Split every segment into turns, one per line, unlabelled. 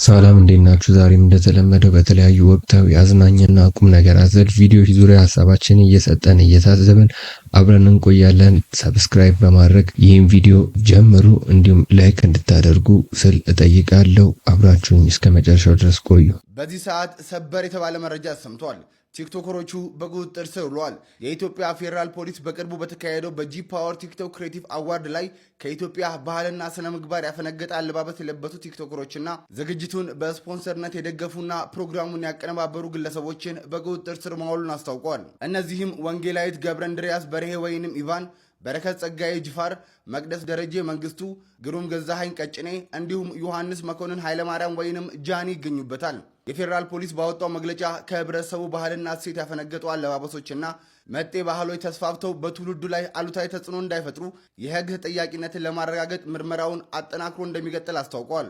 ሰላም እንዴት ናችሁ? ዛሬም እንደተለመደው በተለያዩ ወቅታዊ አዝናኝና ቁም ነገር አዘል ቪዲዮዎች ዙሪያ ሀሳባችንን እየሰጠን እየታዘብን አብረን እንቆያለን። ሰብስክራይብ በማድረግ ይህን ቪዲዮ ጀምሩ፣ እንዲሁም ላይክ እንድታደርጉ ስል እጠይቃለሁ። አብራችሁኝ እስከ መጨረሻው ድረስ ቆዩ።
በዚህ ሰዓት ሰበር የተባለ መረጃ ሰምቷል። ቲክቶከሮቹ በቁጥጥር ስር ውለዋል። የኢትዮጵያ ፌዴራል ፖሊስ በቅርቡ በተካሄደው በጂ ፓወር ቲክቶክ ክሬቲቭ አዋርድ ላይ ከኢትዮጵያ ባህልና ስነ ምግባር ያፈነገጠ አለባበስ የለበሱ ቲክቶከሮችና ዝግጅቱን በስፖንሰርነት የደገፉና ፕሮግራሙን ያቀነባበሩ ግለሰቦችን በቁጥጥር ስር ማዋሉን አስታውቋል። እነዚህም ወንጌላዊት ገብረ እንድሪያስ በርሄ ወይንም ኢቫን፣ በረከት ጸጋዬ ጅፋር፣ መቅደስ ደረጀ መንግስቱ፣ ግሩም ገዛኸኝ ቀጭኔ እንዲሁም ዮሐንስ መኮንን ኃይለማርያም ወይንም ጃኒ ይገኙበታል። የፌዴራል ፖሊስ ባወጣው መግለጫ ከህብረተሰቡ ባህልና እሴት ያፈነገጡ አለባበሶችና መጤ ባህሎች ተስፋፍተው በትውልዱ ላይ አሉታዊ ተጽዕኖ እንዳይፈጥሩ የህግ ተጠያቂነትን ለማረጋገጥ ምርመራውን አጠናክሮ እንደሚቀጥል አስታውቋል።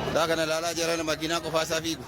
Dagan nalala jaran makina ko fasa figo.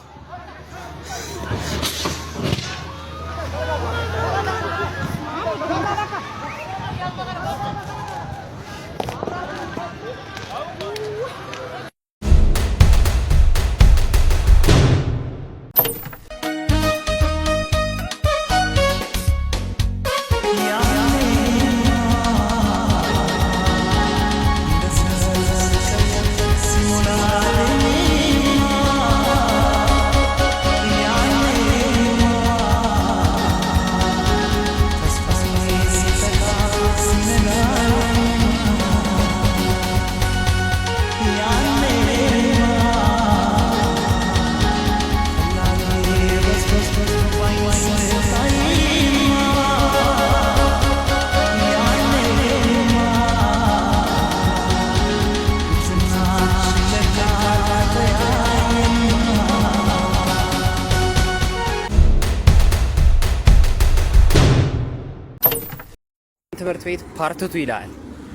ትምህርት ቤት ፓርትቱ ይላል።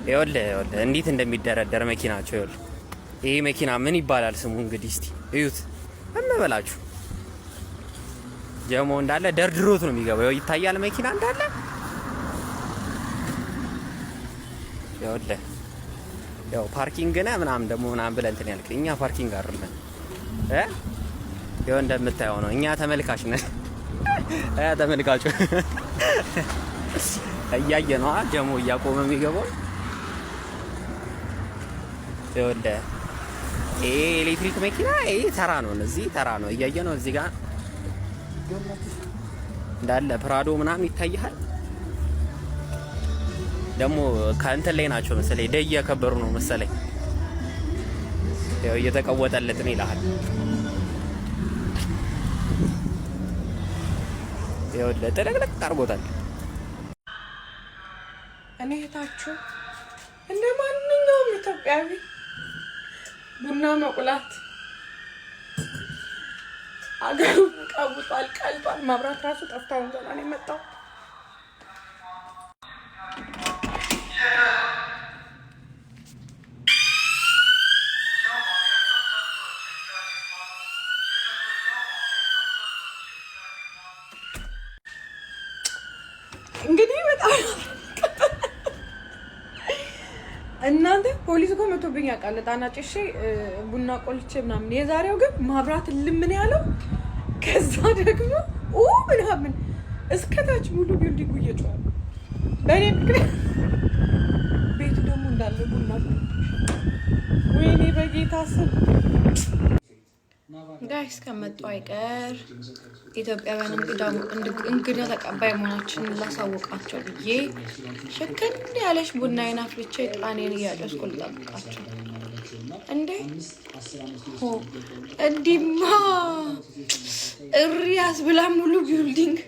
ይኸውልህ እንዴት እንደሚደረደር መኪናቸው ይኸውልህ። ይሄ መኪና ምን ይባላል ስሙ? እንግዲህ እስቲ እዩት። እንበላችሁ ጀሞ እንዳለ ደርድሮት ነው የሚገባው። ይታያል መኪና እንዳለ ይኸውልህ። ያው ፓርኪንግ ነው ምናምን ደግሞ ምናምን ብለህ እንትን ያልከኝ እኛ ፓርኪንግ አይደለም ይኸው እንደምታየው ነው። እኛ ተመልካች ነን። ተመልካቹ እያየ ነው ጀሞ እያቆመ የሚገባው። ይኸውልህ ይሄ ኤሌክትሪክ መኪና ይሄ ተራ ነው። እዚህ ተራ ነው እያየ ነው። እዚህ ጋር እንዳለ ፕራዶ ምናምን ይታያል። ደግሞ ከእንትን ላይ ናቸው መሰለኝ ደይ እያከበሩ ነው መሰለኝ። ያው እየተቀወጠለት ነው ይላል። ይኸውልህ ጥልቅልቅ አድርጎታል።
እኔ እህታችሁ እንደ ማንኛውም ኢትዮጵያዊ ቡና መቁላት አገሩ ቀውጧል፣ ቀልጧል። መብራት ራሱ ጠፍቷል። ገና ነው የመጣው። እንግዲህ በጣም እናንተ ፖሊስ እኮ መቶብኝ ያውቃል። ጣና ጭሼ ቡና ቆልቼ ምናምን። የዛሬው ግን ማብራት ልምን ያለው ከዛ ደግሞ ምናምን እስከታች ሙሉ ቢልዲንጉ እየጮኸ በእኔ ምክንያት ቤቱ ደግሞ እንዳለ ቡና። ወይኔ በጌታ ስም ጋይስ ከመጡ አይቀር ኢትዮጵያውያን እንግዳ ተቀባይ መሆናችንን ላሳውቃቸው ብዬ ሽክን ያለች ቡናዬን አፍልቼ ጣኔን እያጨስኩ ልጠብቃቸው። እንዴ እንዲማ እሪያስ ብላ ሙሉ ቢልዲንግ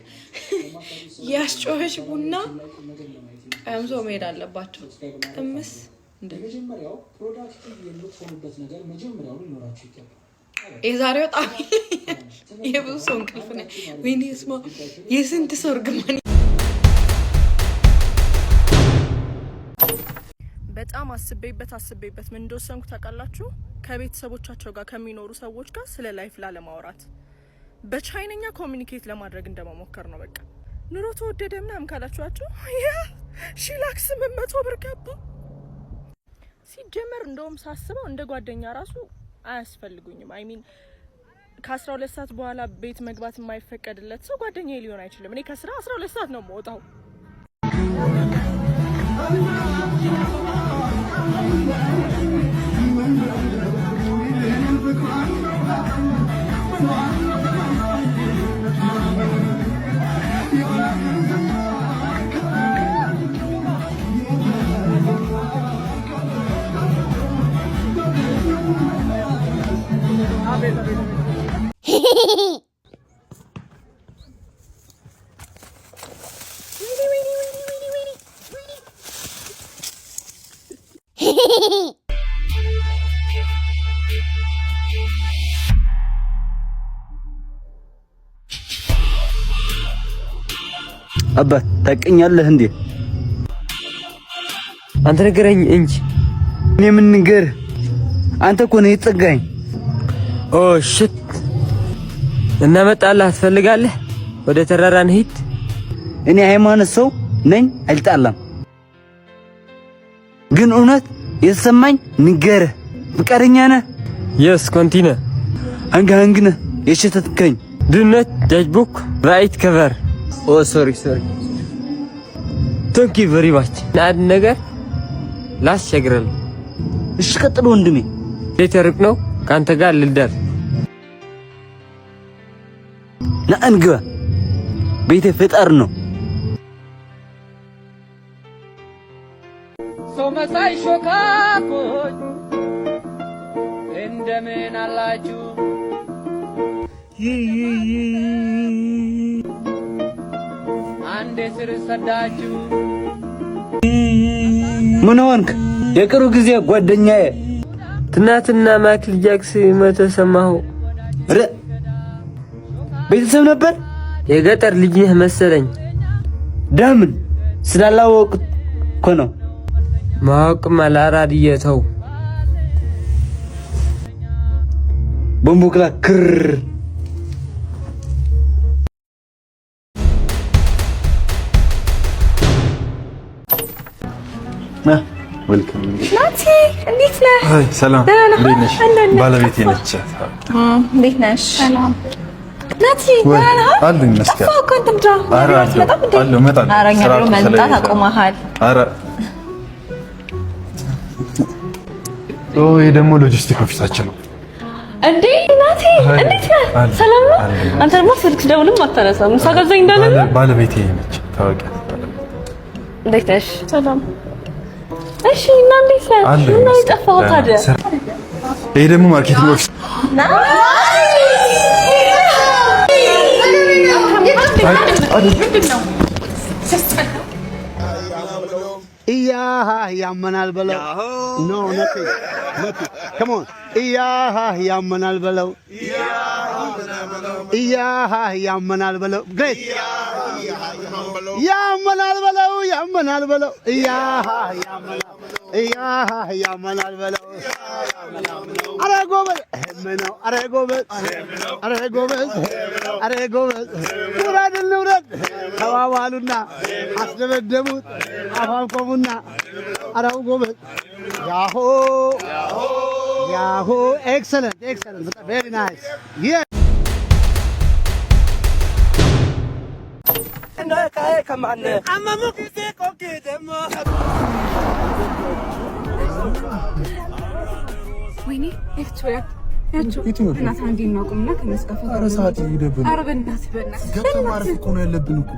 ያስጮኸች ቡና ቀምሶ መሄድ አለባቸው። ቅምስ እንደ የዛሬው በጣም የብዙ ሰው እንቅልፍ ነው። ወይኔ ስማ የስንት ሰው እርግማን።
በጣም አስቤበት ምን እንደወሰንኩ ታውቃላችሁ? ከቤተሰቦቻቸው ጋር ከሚኖሩ ሰዎች ጋር ስለ ላይፍ ላለማውራት በቻይነኛ ኮሚኒኬት ለማድረግ እንደመሞከር ነው። በቃ ኑሮ ተወደደ ምናምን ካላችኋቸው ሺላክስ 800 ብር ገባ። ሲጀመር እንደውም ሳስበው እንደ ጓደኛ ራሱ አያስፈልጉኝም። አይ ሚን ከ12 ሰዓት በኋላ ቤት መግባት የማይፈቀድለት ሰው ጓደኛዬ ሊሆን አይችልም። እኔ ከስራ 12 ሰዓት ነው የምወጣው።
አባ ታቀኛለህ እንዴ?
አንተ ነገረኝ እንጂ
እኔ ምን ንገር? አንተ እኮ ነው የጠጋኝ።
ኦ ሽት እና መጣላት ትፈልጋለህ? ወደ ተራራ እንሂድ።
እኔ ሃይማኖት ሰው ነኝ፣ አልጣላም። ግን እውነት የተሰማኝ ንገርህ። ፍቃደኛ ነህ?
የስ ኮንቲነ
አንጋንግነ የሸተትከኝ
ዱነት ዳጅቡክ ራይት ከቨር
ኦ ሶሪ
ቶንኪ ቨሪ ማች አንድ ነገር ላስቸግረል።
እሺ ቀጥሎ ወንድሜ።
ሌተርክ ነው ካንተ ጋር ልልደር
ና እንግባ። ቤቴ ፈጣር ነው።
ሶመሳይ ሾካኮች እንደምን አላችሁ? አንዴ ስር ሰዳችሁ
ምን ሆንክ? የቅርብ ጊዜ ጓደኛዬ
ትናንትና ማይክል ጃክስ ሞተ ሰማሁ።
ቤተሰብ ነበር?
የገጠር ልጅ ነህ መሰለኝ።
ደምን ስላላወቅኩት እኮ ነው።
ማወቅማ ለአራድየተው
ቦምቦክላ ክር
ወልካም
ናቲ እንዴት ነህ?
አይ ሰላም፣ እንዴት ነሽ? ባለቤቴ ነች።
እንዴት ነሽ? ሰላም ናቲ ደህና ነህ?
አለኝ መስከረ
እኮ እንትን ድሮ
አለሁ እመጣለሁ።
አረኛ ብሎ መምጣት አቆመሃል።
ኧረ ይሄ ደግሞ ሎጂስቲክ ኦፊሳችን ነው።
እንዴ ናቲ እንዴት ነህ? ሰላም ነው? አንተ ደግሞ ስልክ ደውልም አታነሳም። ምሳ ጋብዘኝ እንዳለ
ባለቤቴ ነች። ታውቂያለሽ?
እንዴት ነሽ? ሰላም እሺ። እና እንዴት ነህ? እና የጠፋኸው ታዲያ?
ይሄ ደግሞ ማርኬቲንግ ኦፊስ
ኢያሃ ያመናል በለው ኖ nothing come on ኢያሃ ያመናል በለው ኢያሃ ያመናል በለው great ያመናል በለው ያመናል በለው ኢያሃ ያመናል በለው አረ ጎበዝ ምነው አረ ጎበዝ አረ ጎበዝ አረ ጎበዝ ውረድ ተባባሉና አስደበደቡት አፋን ቆሙና አራው ጎበዝ ያሆ ኤክሰለንት very nice yeah
ወይኔ ቪክቶሪያ እናት አንዴ እናቁምና ከመስቀፍ
ኧረ ሰዓት ይደብር።
ኧረ በእናትህ
ገብተን ማረፍ እኮ ነው ያለብን እኮ።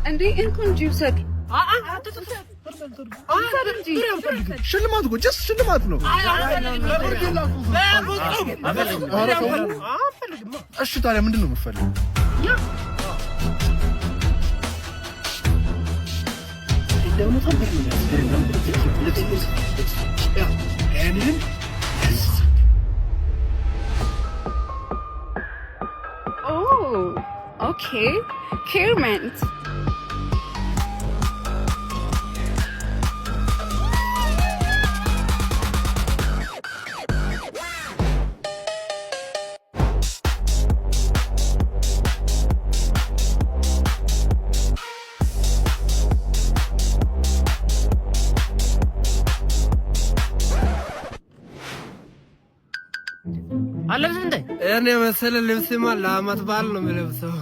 እንዴ እንኳን ጂውሰድ
ሽልማት እኮ ጀስት ሽልማት ነው። እሺ ታዲያ ምንድን ነው የምትፈልገው?
Okay, Kermit.
አለብስ እንዴ? እኔ መሰለ ልብስማ ለአመት በዓል ነው የምለብሰው።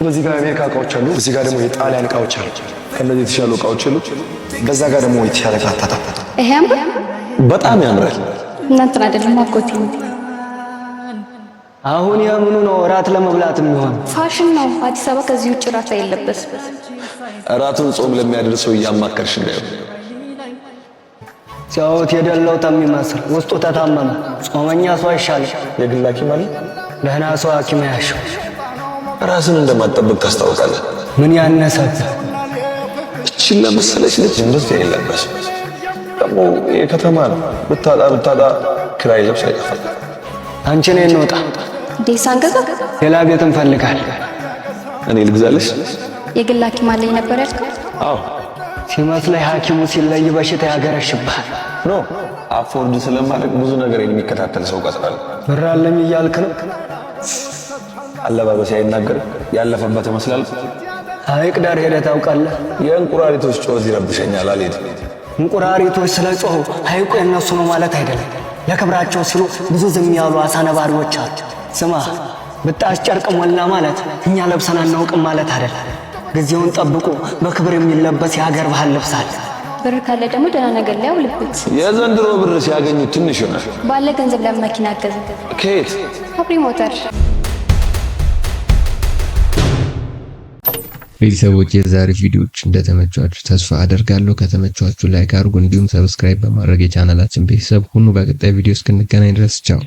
በዚህ ጋር የአሜሪካ እቃዎች አሉ፣ እዚህ ጋር ደግሞ የጣሊያን እቃዎች አሉ። ከነዚህ የተሻሉ እቃዎች አሉ። በዛ ጋር ደግሞ የተሻለ ካታታ
ይሄም
በጣም ያምራል።
እናንተን አይደለም አጎቴ።
አሁን የምኑ ነው እራት ለመብላት የሚሆን
ፋሽን ነው። አዲስ አበባ ከዚህ ውጭ እራት አይለበስም።
እራቱን ጾም ለሚያደርሰው እያማከርሽ ነው።
ሲያወት የደለው የሚመስል ውስጡ ተታመመ። ጾመኛ ሰው አይሻልም።
የግል ሐኪም አለ።
ደህና ሰው ሐኪም ያሻው።
ራስን እንደማጠብቅ ታስታውቃለህ።
ምን ያነሰብ
እቺን ለመሰለች ልጅ እንደዚህ አይለበስም። ደግሞ የከተማ ነው። ብታጣ ክራይ ልብስ አይጠፋም።
አንቺ ነኝ እንውጣ።
ዴሳን ገዛ
ሌላ ቤት እንፈልጋለን።
እኔ ልግዛልሽ?
የግል ሐኪም አለኝ ነበር ያልከው?
አዎ።
ሲመስለኝ ሐኪሙ ሲለይ በሽታ ያገረሽብሃል።
ኖ አፎርድ ስለማድረግ ብዙ ነገር የሚከታተል ሰው ቀጥራለሁ።
ብር አለኝ እያልክ ነው?
አለባበስ አይናገርም። ያለፈበት ይመስላል።
ሐይቅ ዳር ሄደህ ታውቃለህ?
የእንቁራሪቶች ጩኸት ይረብሸኛል። አልሄድም።
እንቁራሪቶች ስለ ጮሁ ሐይቁ የነሱ ነው ማለት አይደለም። ለክብራቸው ሲሉ ብዙ ዝም ያሉ አሳ ነባሪዎች አሉ። ስማ፣ ብጣሽ ጨርቅ ሞላ ማለት እኛ ለብሰን አናውቅም ማለት አይደለም። ጊዜውን ጠብቆ በክብር የሚለበስ የሀገር ባህል ልብስ አለ።
ብር ካለ ደግሞ ደህና ነገር ላይ አውልበት።
የዘንድሮ ብር ሲያገኙ ትንሽ ይሆናል።
ባለ ገንዘብ ለመኪና አገዘ።
ከየት?
አብሪ ሞተር።
ቤተሰቦች የዛሬ ቪዲዮዎች እንደተመቻችሁ ተስፋ አደርጋለሁ። ከተመቻችሁ ላይክ አድርጉ፣ እንዲሁም ሰብስክራይብ በማድረግ የቻናላችን ቤተሰብ ሁኑ። በቀጣይ ቪዲዮ እስክንገናኝ ድረስ ቻው።